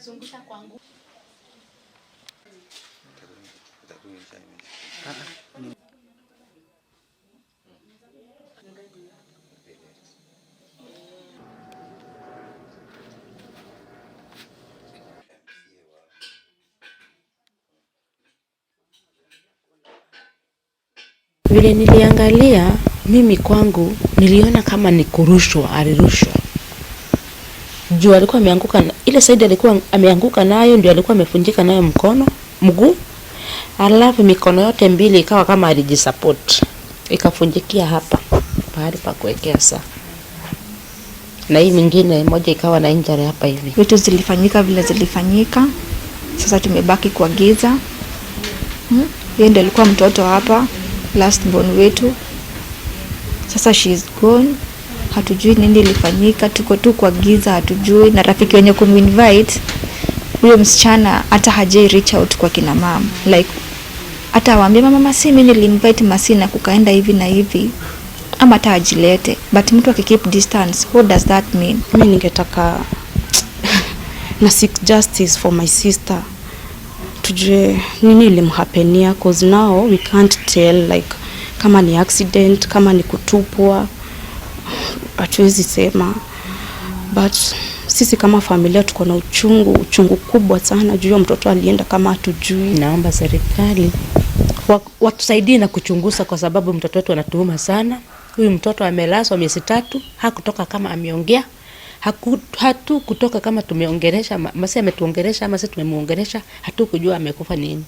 Zungusha kwangu. Vile niliangalia mimi kwangu niliona kama ni kurushwa, alirushwa. Juu alikuwa ameanguka, ile side alikuwa ameanguka nayo ndio alikuwa amefunjika nayo mkono, mguu. Alafu mikono yote mbili ikawa kama alijisupport. Ikafunjikia hapa pahali pa kuwekea saa. Na hii mingine moja ikawa na injury hapa hivi. Vitu zilifanyika vile zilifanyika. Sasa tumebaki kwa giza. Yeye ndiye alikuwa mtoto hapa, last born wetu. Sasa she is gone. Hatujui nini ilifanyika, tuko tu kwa giza, hatujui. Na rafiki wenye kuminvite huyo msichana hata hajai reach out kwa kina mama, like hata awaambie mama si mimi nilinvite Masi na kukaenda hivi na hivi, ama hata ajilete. But mtu akikeep distance, what does that mean? Mimi ningetaka na seek justice for my sister, tujue nini ilimhapenia, cause now we can't tell, like kama ni accident, kama ni kutupwa, hatuwezi sema. But sisi kama familia tuko na uchungu kubwa sana juu ya mtoto alienda kama hatujui. Naomba serikali watusaidie na kuchunguza, kwa sababu mtoto wetu anatuuma sana. Huyu mtoto amelazwa miezi 3, hakutoka kama ameongea, hatu kutoka kama tumeongelesha, Masi ametuongelesha ama sisi tumemuongelesha, hatu kujua amekufa nini.